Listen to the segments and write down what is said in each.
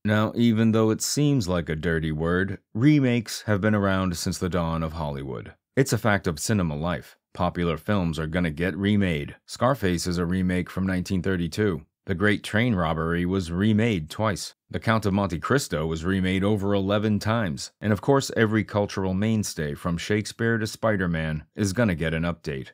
Now, even though it seems like a dirty word, remakes have been around since the dawn of Hollywood. It's a fact of cinema life. Popular films are gonna get remade. Scarface is a remake from 1932. The Great Train Robbery was remade twice. The Count of Monte Cristo was remade over 11 times. And of course, every cultural mainstay from Shakespeare to Spider-Man is gonna get an update.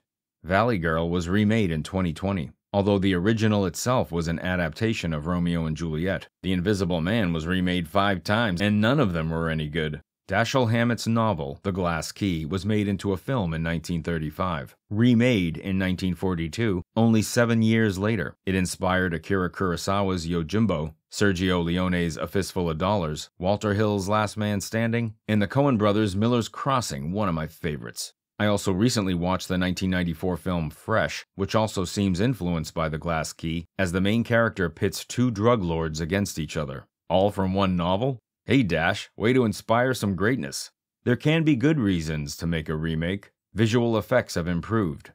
Valley Girl was remade in 2020. Although the original itself was an adaptation of Romeo and Juliet, The Invisible Man was remade 5 times, and none of them were any good. Dashiell Hammett's novel, The Glass Key, was made into a film in 1935. Remade in 1942, only 7 years later. It inspired Akira Kurosawa's Yojimbo, Sergio Leone's A Fistful of Dollars, Walter Hill's Last Man Standing, and the Coen brothers' Miller's Crossing, one of my favorites. I also recently watched the 1994 film Fresh, which also seems influenced by The Glass Key, as the main character pits 2 drug lords against each other. All from one novel? Hey Dash, way to inspire some greatness. There can be good reasons to make a remake. Visual effects have improved.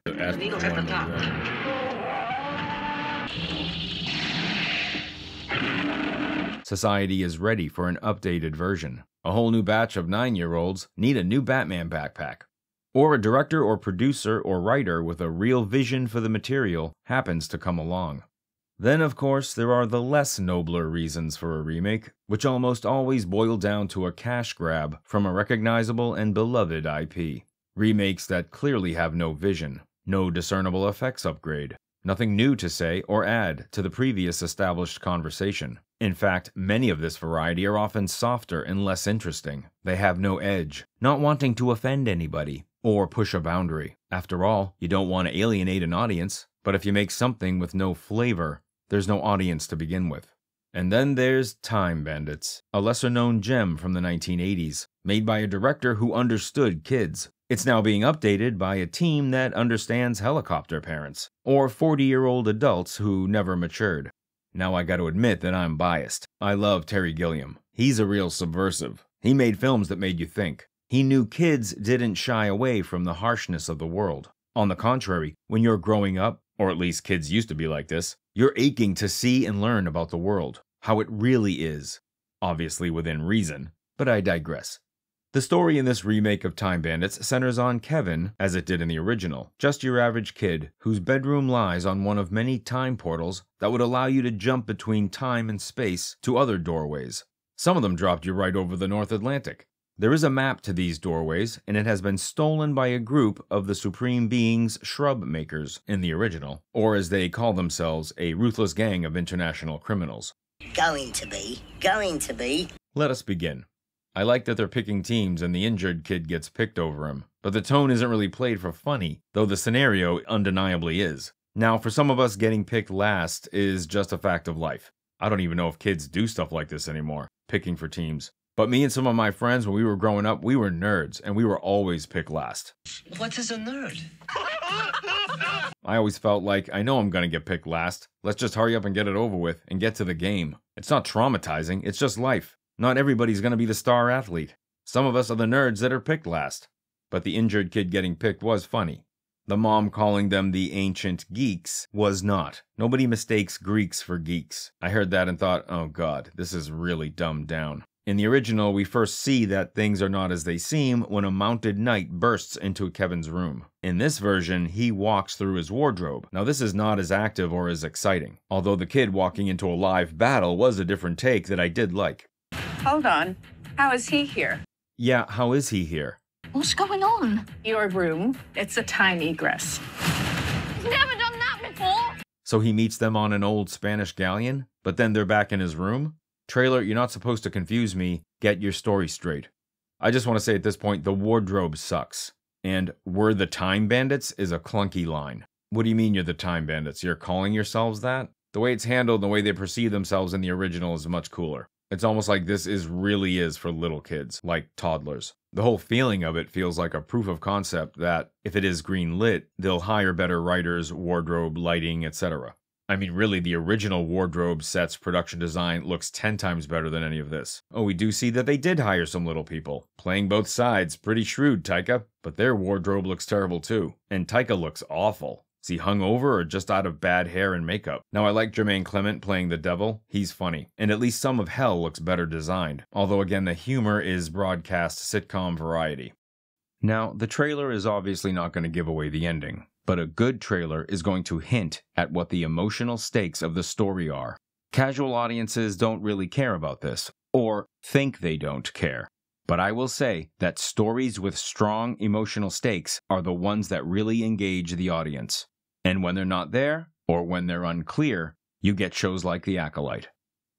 Society is ready for an updated version. A whole new batch of 9-year-olds need a new Batman backpack. Or a director or producer or writer with a real vision for the material happens to come along. Then, of course, there are the less nobler reasons for a remake, which almost always boil down to a cash grab from a recognizable and beloved IP. Remakes that clearly have no vision, no discernible effects upgrade, nothing new to say or add to the previous established conversation. In fact, many of this variety are often softer and less interesting. They have no edge, not wanting to offend anybody or push a boundary. After all, you don't want to alienate an audience, but if you make something with no flavor, there's no audience to begin with. And then there's Time Bandits, a lesser-known gem from the 1980s, made by a director who understood kids. It's now being updated by a team that understands helicopter parents, or 40-year-old adults who never matured. Now I gotta admit that I'm biased. I love Terry Gilliam. He's a real subversive. He made films that made you think. He knew kids didn't shy away from the harshness of the world. On the contrary, when you're growing up, or at least kids used to be like this, you're aching to see and learn about the world, how it really is. Obviously within reason, but I digress. The story in this remake of Time Bandits centers on Kevin, as it did in the original, just your average kid whose bedroom lies on one of many time portals that would allow you to jump between time and space to other doorways. Some of them dropped you right over the North Atlantic. There is a map to these doorways, and it has been stolen by a group of the Supreme Being's shrub makers in the original, or as they call themselves, a ruthless gang of international criminals. Going to be. Let us begin. I like that they're picking teams and the injured kid gets picked over him, but the tone isn't really played for funny, though the scenario undeniably is. Now, for some of us, getting picked last is just a fact of life. I don't even know if kids do stuff like this anymore, picking for teams. But me and some of my friends, when we were growing up, we were nerds, and we were always picked last. What is a nerd? I always felt like, I know I'm gonna get picked last. Let's just hurry up and get it over with, and get to the game. It's not traumatizing, it's just life. Not everybody's gonna be the star athlete. Some of us are the nerds that are picked last. But the injured kid getting picked was funny. The mom calling them the ancient geeks was not. Nobody mistakes Greeks for geeks. I heard that and thought, oh god, this is really dumbed down. In the original, we first see that things are not as they seem when a mounted knight bursts into Kevin's room. In this version, he walks through his wardrobe. Now this is not as active or as exciting, although the kid walking into a live battle was a different take that I did like. Hold on. How is he here? Yeah, how is he here? What's going on? Your room. It's a time egress. He's never done that before. So he meets them on an old Spanish galleon, but then they're back in his room? Trailer, you're not supposed to confuse me. Get your story straight. I just want to say at this point, the wardrobe sucks. And we're the Time Bandits is a clunky line. What do you mean you're the Time Bandits? You're calling yourselves that? The way it's handled and the way they perceive themselves in the original is much cooler. It's almost like this really is for little kids, like toddlers. The whole feeling of it feels like a proof of concept that, if it is green lit, they'll hire better writers, wardrobe, lighting, etc. I mean, really, the original wardrobe set's production design looks 10 times better than any of this. Oh, we do see that they did hire some little people. Playing both sides, pretty shrewd, Taika. But their wardrobe looks terrible too. And Taika looks awful. Is he hungover or just out of bad hair and makeup? Now, I like Jermaine Clement playing the devil. He's funny. And at least some of Hell looks better designed. Although, again, the humor is broadcast sitcom variety. Now, the trailer is obviously not going to give away the ending. But a good trailer is going to hint at what the emotional stakes of the story are. Casual audiences don't really care about this, or think they don't care. But I will say that stories with strong emotional stakes are the ones that really engage the audience. And when they're not there, or when they're unclear, you get shows like The Acolyte.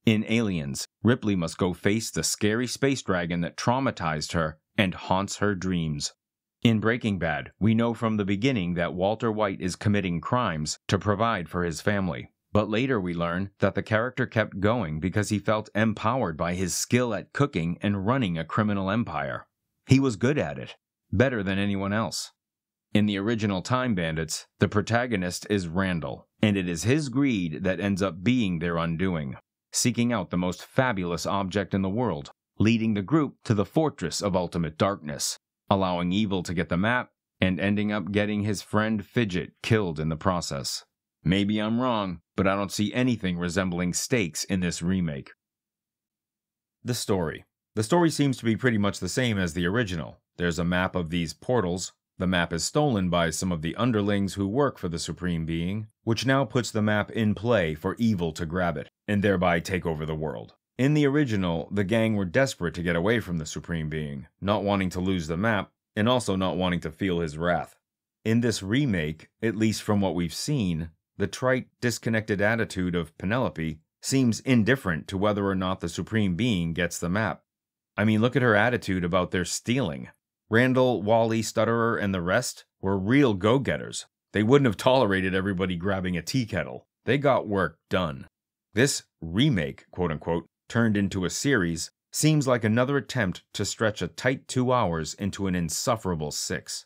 In Aliens, Ripley must go face the scary space dragon that traumatized her and haunts her dreams. In Breaking Bad, we know from the beginning that Walter White is committing crimes to provide for his family. But later we learn that the character kept going because he felt empowered by his skill at cooking and running a criminal empire. He was good at it, better than anyone else. In the original Time Bandits, the protagonist is Randall, and it is his greed that ends up being their undoing, seeking out the most fabulous object in the world, leading the group to the fortress of ultimate darkness, allowing evil to get the map, and ending up getting his friend Fidget killed in the process. Maybe I'm wrong, but I don't see anything resembling stakes in this remake. The story. The story seems to be pretty much the same as the original. There's a map of these portals. The map is stolen by some of the underlings who work for the Supreme Being, which now puts the map in play for evil to grab it, and thereby take over the world. In the original, the gang were desperate to get away from the Supreme Being, not wanting to lose the map, and also not wanting to feel his wrath. In this remake, at least from what we've seen, the trite, disconnected attitude of Penelope seems indifferent to whether or not the Supreme Being gets the map. I mean, look at her attitude about their stealing. Randall, Wally, Stutterer, and the rest were real go-getters. They wouldn't have tolerated everybody grabbing a tea kettle. They got work done. This remake, quote-unquote, turned into a series, seems like another attempt to stretch a tight 2 hours into an insufferable 6.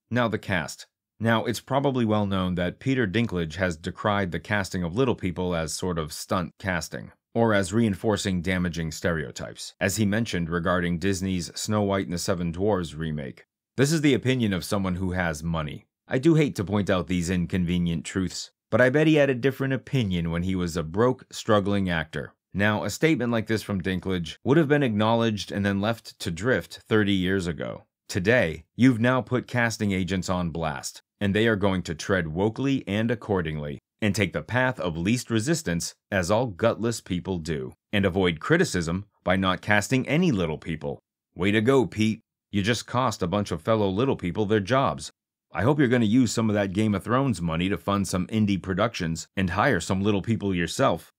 Now the cast. Now, it's probably well known that Peter Dinklage has decried the casting of Little People as sort of stunt casting, or as reinforcing damaging stereotypes, as he mentioned regarding Disney's Snow White and the Seven Dwarfs remake. This is the opinion of someone who has money. I do hate to point out these inconvenient truths, but I bet he had a different opinion when he was a broke, struggling actor. Now, a statement like this from Dinklage would have been acknowledged and then left to drift 30 years ago. Today, you've now put casting agents on blast, and they are going to tread wokely and accordingly, and take the path of least resistance, as all gutless people do, and avoid criticism by not casting any little people. Way to go, Pete. You just cost a bunch of fellow little people their jobs. I hope you're going to use some of that Game of Thrones money to fund some indie productions and hire some little people yourself.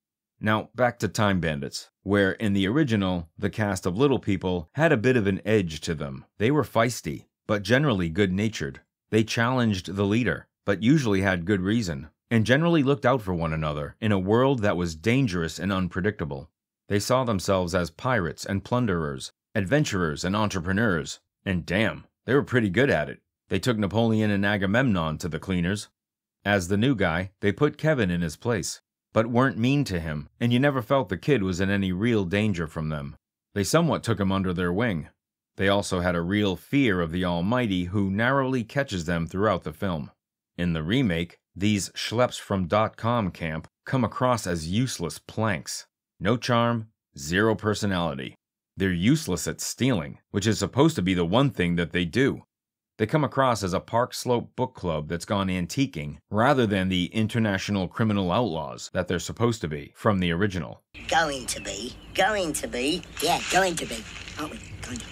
Now, back to Time Bandits, where in the original, the cast of Little People had a bit of an edge to them. They were feisty, but generally good-natured. They challenged the leader, but usually had good reason, and generally looked out for one another in a world that was dangerous and unpredictable. They saw themselves as pirates and plunderers, adventurers and entrepreneurs, and damn, they were pretty good at it. They took Napoleon and Agamemnon to the cleaners. As the new guy, they put Kevin in his place, but weren't mean to him, and you never felt the kid was in any real danger from them. They somewhat took him under their wing. They also had a real fear of the Almighty who narrowly catches them throughout the film. In the remake, these schleps from .com camp come across as useless planks. No charm, zero personality. They're useless at stealing, which is supposed to be the one thing that they do. They come across as a Park Slope book club that's gone antiquing, rather than the international criminal outlaws that they're supposed to be from the original. Going to be. Yeah, going to be. Aren't we? Going to be.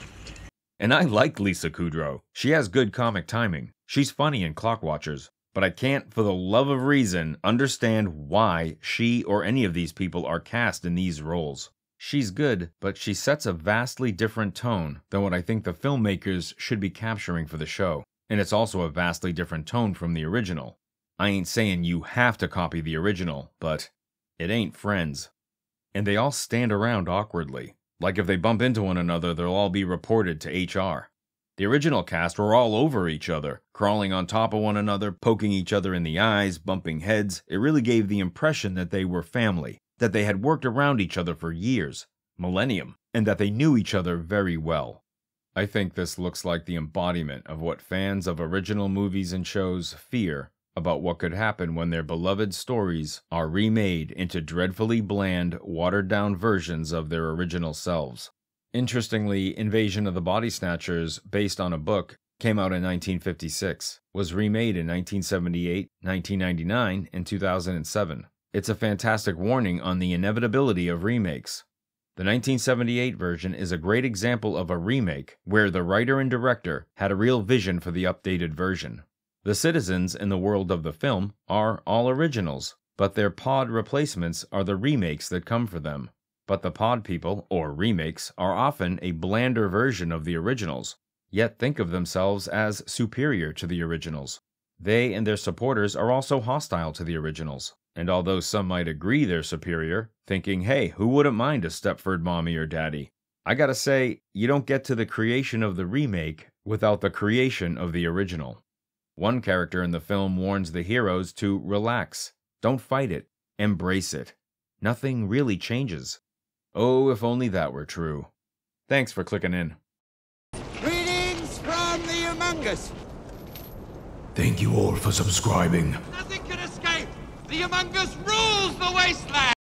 And I like Lisa Kudrow. She has good comic timing. She's funny in Clockwatchers. But I can't, for the love of reason, understand why she or any of these people are cast in these roles. She's good, but she sets a vastly different tone than what I think the filmmakers should be capturing for the show. And it's also a vastly different tone from the original. I ain't saying you have to copy the original, but it ain't Friends. And they all stand around awkwardly. Like if they bump into one another, they'll all be reported to HR. The original cast were all over each other, crawling on top of one another, poking each other in the eyes, bumping heads. It really gave the impression that they were family, that they had worked around each other for years, millennium, and that they knew each other very well. I think this looks like the embodiment of what fans of original movies and shows fear about what could happen when their beloved stories are remade into dreadfully bland, watered-down versions of their original selves. Interestingly, Invasion of the Body Snatchers, based on a book, came out in 1956, was remade in 1978, 1999, and 2007. It's a fantastic warning on the inevitability of remakes. The 1978 version is a great example of a remake where the writer and director had a real vision for the updated version. The citizens in the world of the film are all originals, but their pod replacements are the remakes that come for them. But the pod people, or remakes, are often a blander version of the originals, yet think of themselves as superior to the originals. They and their supporters are also hostile to the originals, and although some might agree they're superior, thinking, hey, who wouldn't mind a Stepford mommy or daddy? I gotta say, you don't get to the creation of the remake without the creation of the original. One character in the film warns the heroes to relax, don't fight it, embrace it. Nothing really changes. Oh, if only that were true. Thanks for clicking in. Greetings from the Humongous. Thank you all for subscribing. Nothing can escape. The Humongous rules the wasteland.